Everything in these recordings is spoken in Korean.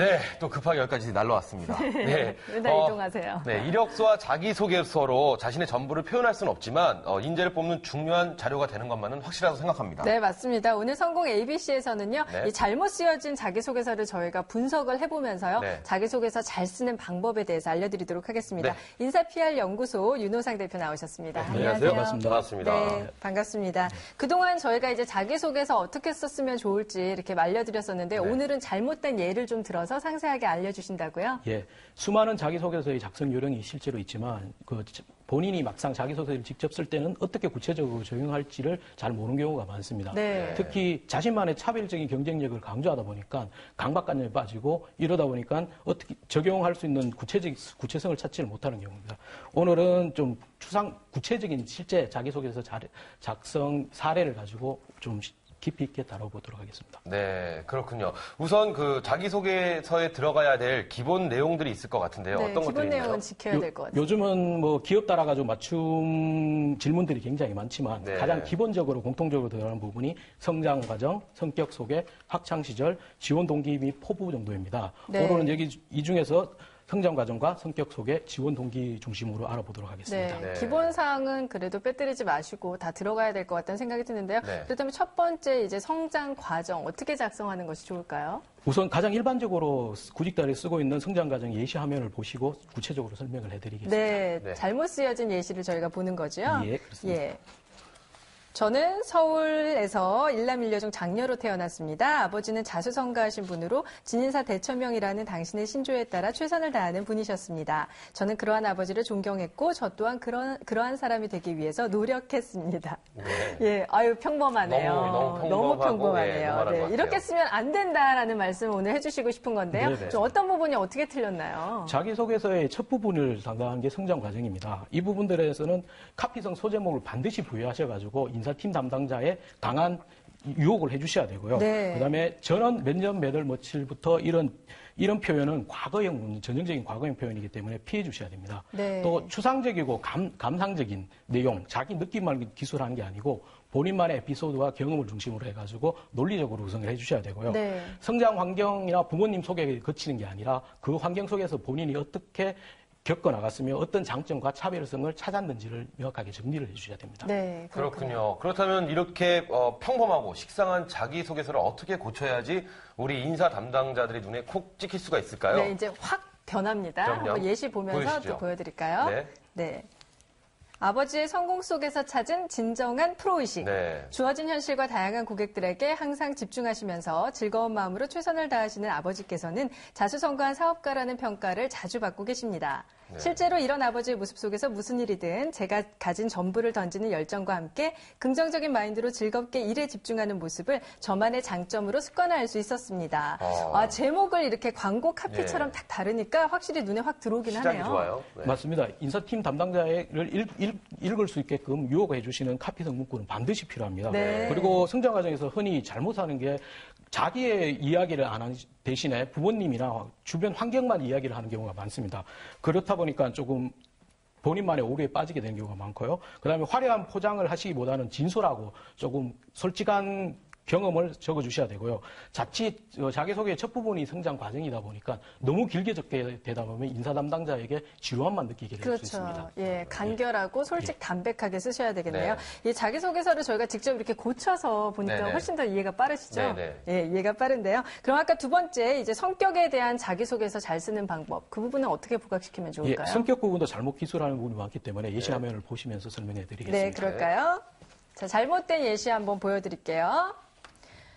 네, 또 급하게 여기까지 날라왔습니다. 네. 맨날 이동하세요. 네, 이력서와 자기소개서로 자신의 전부를 표현할 수는 없지만 인재를 뽑는 중요한 자료가 되는 것만은 확실하다고 생각합니다. 네, 맞습니다. 오늘 성공 ABC에서는요. 네. 이 잘못 쓰여진 자기소개서를 저희가 분석을 해보면서요. 네. 자기소개서 잘 쓰는 방법에 대해서 알려드리도록 하겠습니다. 네. 인사PR연구소 윤호상 대표 나오셨습니다. 네, 안녕하세요. 반갑습니다. 반갑습니다. 네, 반갑습니다. 그동안 저희가 이제 자기소개서 어떻게 썼으면 좋을지 이렇게 알려드렸었는데 네. 오늘은 잘못된 예를 좀 들어서 상세하게 알려주신다고요? 예, 수많은 자기소개서의 작성 요령이 실제로 있지만 본인이 막상 자기소개서를 직접 쓸 때는 어떻게 구체적으로 적용할지를 잘 모르는 경우가 많습니다. 네. 특히 자신만의 차별적인 경쟁력을 강조하다 보니까 강박관념에 빠지고 이러다 보니까 어떻게 적용할 수 있는 구체성을 찾지를 못하는 경우입니다. 오늘은 좀 구체적인 실제 자기소개서 작성 사례를 가지고 좀 깊이 있게 다뤄보도록 하겠습니다. 네, 그렇군요. 우선 그 자기소개서에 들어가야 될 기본 내용들이 있을 것 같은데요. 네, 어떤 것들이 기본 있나요? 내용은 지켜야 될 것 같아요. 요즘은 뭐 기업 따라가지고 맞춤 질문들이 굉장히 많지만 네. 가장 기본적으로 공통적으로 들어가는 부분이 성장 과정, 성격 소개, 학창 시절, 지원 동기 및 포부 정도입니다. 네. 오늘은 여기 이 중에서 성장 과정과 성격 소개, 지원 동기 중심으로 알아보도록 하겠습니다. 네, 기본 사항은 그래도 빼뜨리지 마시고 다 들어가야 될 것 같다는 생각이 드는데요. 네. 그렇다면 첫 번째 이제 성장 과정 어떻게 작성하는 것이 좋을까요? 우선 가장 일반적으로 구직자들이 쓰고 있는 성장 과정 예시 화면을 보시고 구체적으로 설명을 해드리겠습니다. 네, 네. 잘못 쓰여진 예시를 저희가 보는 거죠. 예, 그렇습니다. 예. 저는 서울에서 일남 일녀중 장녀로 태어났습니다. 아버지는 자수성가하신 분으로 진인사 대처명이라는 당신의 신조에 따라 최선을 다하는 분이셨습니다. 저는 그러한 아버지를 존경했고 저 또한 그러한 사람이 되기 위해서 노력했습니다. 네. 예, 아유 평범하네요. 너무 평범하고, 평범하네요. 예, 너무한 것 같아요. 이렇게 쓰면 안 된다라는 말씀 오늘 해주시고 싶은 건데요. 네네. 좀 어떤 부분이 어떻게 틀렸나요? 자기소개서의 첫 부분을 담당한 게 성장 과정입니다. 이 부분들에서는 카피성 소제목을 반드시 부여하셔가지고 인사팀 담당자의 강한 유혹을 해주셔야 되고요. 네. 그다음에 전원 몇 년 몇월 며칠부터 이런 표현은 과거형, 전형적인 과거형 표현이기 때문에 피해 주셔야 됩니다. 네. 또 추상적이고 감상적인 내용, 자기 느낌만 기술하는 게 아니고 본인만의 에피소드와 경험을 중심으로 해가지고 논리적으로 구성을 해주셔야 되고요. 네. 성장 환경이나 부모님 소개에 거치는 게 아니라 그 환경 속에서 본인이 어떻게 겪어나갔으며 어떤 장점과 차별성을 찾았는지를 명확하게 정리를 해주셔야 됩니다. 네, 그렇군요. 그렇다면 이렇게 평범하고 식상한 자기소개서를 어떻게 고쳐야지 우리 인사 담당자들의 눈에 콕 찍힐 수가 있을까요? 네, 이제 확 변합니다. 그럼요. 한번 예시 보면서 보여주시죠. 또 보여드릴까요? 네. 네. 아버지의 성공 속에서 찾은 진정한 프로의식. 네. 주어진 현실과 다양한 고객들에게 항상 집중하시면서 즐거운 마음으로 최선을 다하시는 아버지께서는 자수성가한 사업가라는 평가를 자주 받고 계십니다. 네. 실제로 이런 아버지의 모습 속에서 무슨 일이든 제가 가진 전부를 던지는 열정과 함께 긍정적인 마인드로 즐겁게 일에 집중하는 모습을 저만의 장점으로 습관화할 수 있었습니다. 제목을 이렇게 광고 카피처럼 네. 딱 다르니까 확실히 눈에 확 들어오긴 시작이 하네요. 좋아요. 네. 맞습니다. 인사팀 담당자를 읽을 수 있게끔 유혹해 주시는 카피성 문구는 반드시 필요합니다. 네. 그리고 성장 과정에서 흔히 잘못하는 게 자기의 이야기를 안 하는 대신에 부모님이나 주변 환경만 이야기를 하는 경우가 많습니다. 그렇다 보니까 조금 본인만의 오류에 빠지게 되는 경우가 많고요. 그다음에 화려한 포장을 하시기보다는 진솔하고 조금 솔직한 경험을 적어주셔야 되고요. 자칫 자기소개의 첫 부분이 성장 과정이다 보니까 너무 길게 적게 되다 보면 인사 담당자에게 지루함만 느끼게 될 수 있습니다. 그렇죠. 예, 간결하고 솔직 담백하게 쓰셔야 되겠네요. 네. 이 자기소개서를 저희가 직접 이렇게 고쳐서 보니까 네네. 훨씬 더 이해가 빠르시죠? 네네. 예, 이해가 빠른데요. 그럼 아까 두 번째 이제 성격에 대한 자기소개서 잘 쓰는 방법, 그 부분은 어떻게 부각시키면 좋을까요? 예, 성격 부분도 잘못 기술하는 부분이 많기 때문에 예시 화면을 보시면서 설명해 드리겠습니다. 네, 그럴까요? 자, 잘못된 예시 한번 보여드릴게요.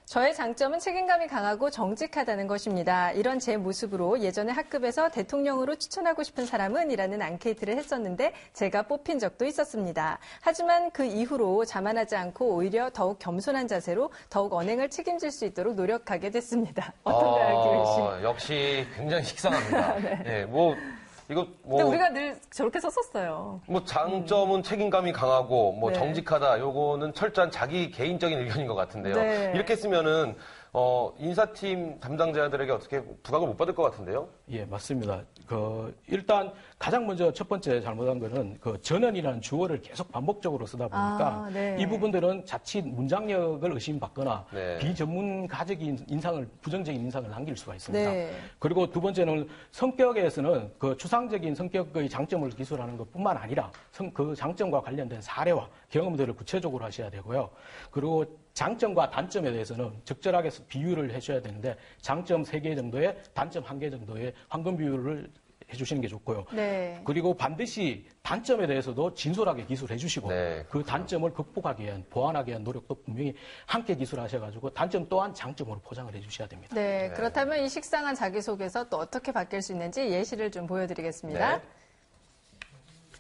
저의 장점은 책임감이 강하고 정직하다는 것입니다. 이런 제 모습으로 예전에 학급에서 대통령으로 추천하고 싶은 사람은 이라는 앙케이트를 했었는데 제가 뽑힌 적도 있었습니다. 하지만 그 이후로 자만하지 않고 오히려 더욱 겸손한 자세로 더욱 언행을 책임질 수 있도록 노력하게 됐습니다. 어떤가요, 기훈 씨? 역시 굉장히 식상합니다. 네. 이거 근데 우리가 늘 저렇게 썼었어요. 장점은 책임감이 강하고 네. 정직하다. 요거는 철저한 자기 개인적인 의견인 것 같은데요. 네. 이렇게 쓰면은 인사팀 담당자들에게 어떻게 부각을 못 받을 것 같은데요? 예, 맞습니다. 일단 가장 먼저 첫 번째 잘못한 거는 그 전원이라는 주어를 계속 반복적으로 쓰다 보니까 네. 이 부분들은 자칫 문장력을 의심받거나 네. 비전문가적인 인상을, 부정적인 인상을 남길 수가 있습니다. 네. 그리고 두 번째는 성격에서는 그 추상적인 성격의 장점을 기술하는 것뿐만 아니라 그 장점과 관련된 사례와 경험들을 구체적으로 하셔야 되고요. 그리고 장점과 단점에 대해서는 적절하게 비율을 해줘야 되는데 장점 3개 정도에 단점 1개 정도의 황금 비율을 해주시는 게 좋고요. 네. 그리고 반드시 단점에 대해서도 진솔하게 기술해 주시고 네, 그 단점을 극복하기 위한, 보완하기 위한 노력도 분명히 함께 기술하셔가지고 단점 또한 장점으로 포장을 해 주셔야 됩니다. 네, 그렇다면 이 식상한 자기소개서 또 어떻게 바뀔 수 있는지 예시를 좀 보여드리겠습니다. 네.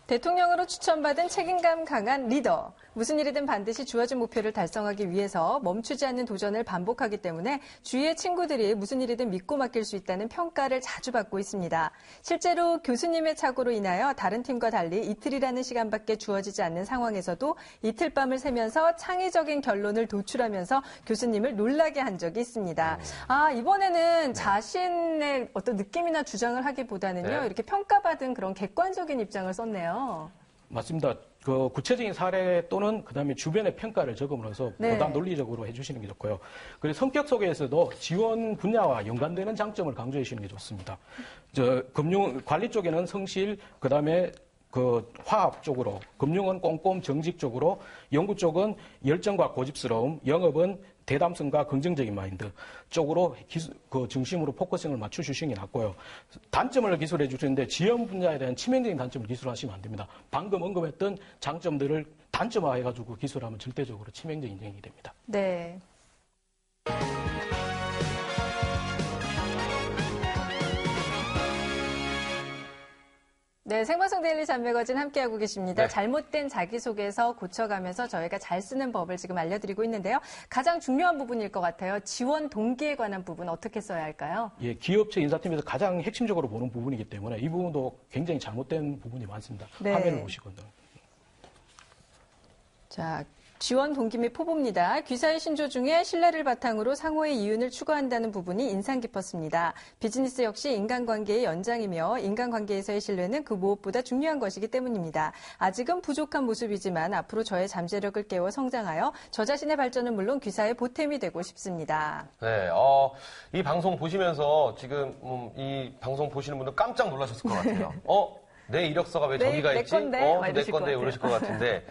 대통령으로 추천받은 책임감 강한 리더. 무슨 일이든 반드시 주어진 목표를 달성하기 위해서 멈추지 않는 도전을 반복하기 때문에 주위의 친구들이 무슨 일이든 믿고 맡길 수 있다는 평가를 자주 받고 있습니다. 실제로 교수님의 착오로 인하여 다른 팀과 달리 이틀이라는 시간밖에 주어지지 않는 상황에서도 이틀 밤을 새면서 창의적인 결론을 도출하면서 교수님을 놀라게 한 적이 있습니다. 이번에는 자신의 어떤 느낌이나 주장을 하기보다는요, 네. 이렇게 평가받은 그런 객관적인 입장을 썼네요. 맞습니다. 그 구체적인 사례 또는 그다음에 주변의 평가를 적음으로써 네. 보다 논리적으로 해주시는 게 좋고요. 그리고 성격 속에서도 지원 분야와 연관되는 장점을 강조해 주시는 게 좋습니다. 금융 관리 쪽에는 성실, 그다음에 그 화합 쪽으로, 금융은 꼼꼼 정직 쪽으로, 연구 쪽은 열정과 고집스러움, 영업은 대담성과 긍정적인 마인드 쪽으로 그 중심으로 포커싱을 맞춰주시는 게 낫고요. 단점을 기술해 주시는데 지원 분야에 대한 치명적인 단점을 기술하시면 안 됩니다. 방금 언급했던 장점들을 단점화해가지고 기술하면 절대적으로 치명적인 인정이 됩니다. 네. 네, 생방송 데일리 잔매거진 함께하고 계십니다. 네. 잘못된 자기소개서 고쳐가면서 저희가 잘 쓰는 법을 지금 알려드리고 있는데요. 가장 중요한 부분일 것 같아요. 지원 동기에 관한 부분 어떻게 써야 할까요? 예, 기업체 인사팀에서 가장 핵심적으로 보는 부분이기 때문에 이 부분도 굉장히 잘못된 부분이 많습니다. 네. 화면을 보시거든요. 자, 지원 동기 및 포부입니다. 귀사의 신조 중에 신뢰를 바탕으로 상호의 이윤을 추구한다는 부분이 인상 깊었습니다. 비즈니스 역시 인간관계의 연장이며 인간관계에서의 신뢰는 그 무엇보다 중요한 것이기 때문입니다. 아직은 부족한 모습이지만 앞으로 저의 잠재력을 깨워 성장하여 저 자신의 발전은 물론 귀사의 보탬이 되고 싶습니다. 네, 이 방송 보시면서 지금 이 방송 보시는 분들 깜짝 놀라셨을 것 같아요. 내 이력서가 왜 저기가 내 있지? 건데? 막 내 이러실 것 건데 같아요. 이러실 것 같은데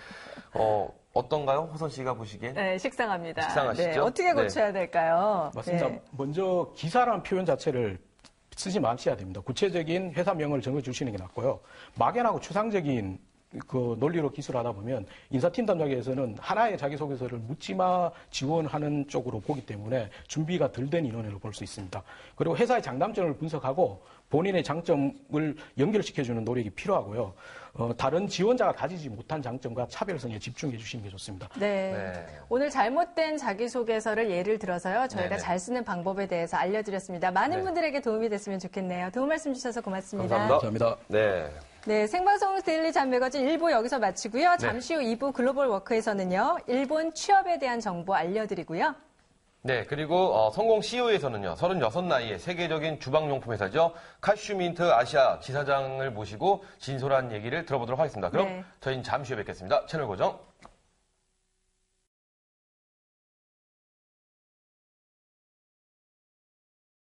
어떤가요? 호선 씨가 보시기엔? 네, 식상합니다. 식상하시죠? 네, 어떻게 고쳐야 될까요? 맞습니다. 네. 먼저 기사라는 표현 자체를 쓰지 마셔야 됩니다. 구체적인 회사명을 정해주시는 게 낫고요. 막연하고 추상적인 그 논리로 기술하다 보면 인사팀 담당에서는 하나의 자기소개서를 묻지마 지원하는 쪽으로 보기 때문에 준비가 덜 된 인원으로 볼 수 있습니다. 그리고 회사의 장단점을 분석하고 본인의 장점을 연결시켜주는 노력이 필요하고요. 다른 지원자가 가지지 못한 장점과 차별성에 집중해 주시는 게 좋습니다. 네. 네. 오늘 잘못된 자기소개서를 예를 들어서요. 저희가 네네. 잘 쓰는 방법에 대해서 알려드렸습니다. 많은 네. 분들에게 도움이 됐으면 좋겠네요. 도움 말씀 주셔서 고맙습니다. 감사합니다. 감사합니다. 네. 네, 생방송 데일리 잔매거진 1부 여기서 마치고요. 잠시 후 2부 글로벌 워크에서는요. 일본 취업에 대한 정보 알려드리고요. 네, 그리고 성공 CEO에서는요, 36나이의 세계적인 주방용품 회사죠, 카슈민트 아시아 지사장을 모시고 진솔한 얘기를 들어보도록 하겠습니다. 그럼 네. 저희는 잠시 후에 뵙겠습니다. 채널 고정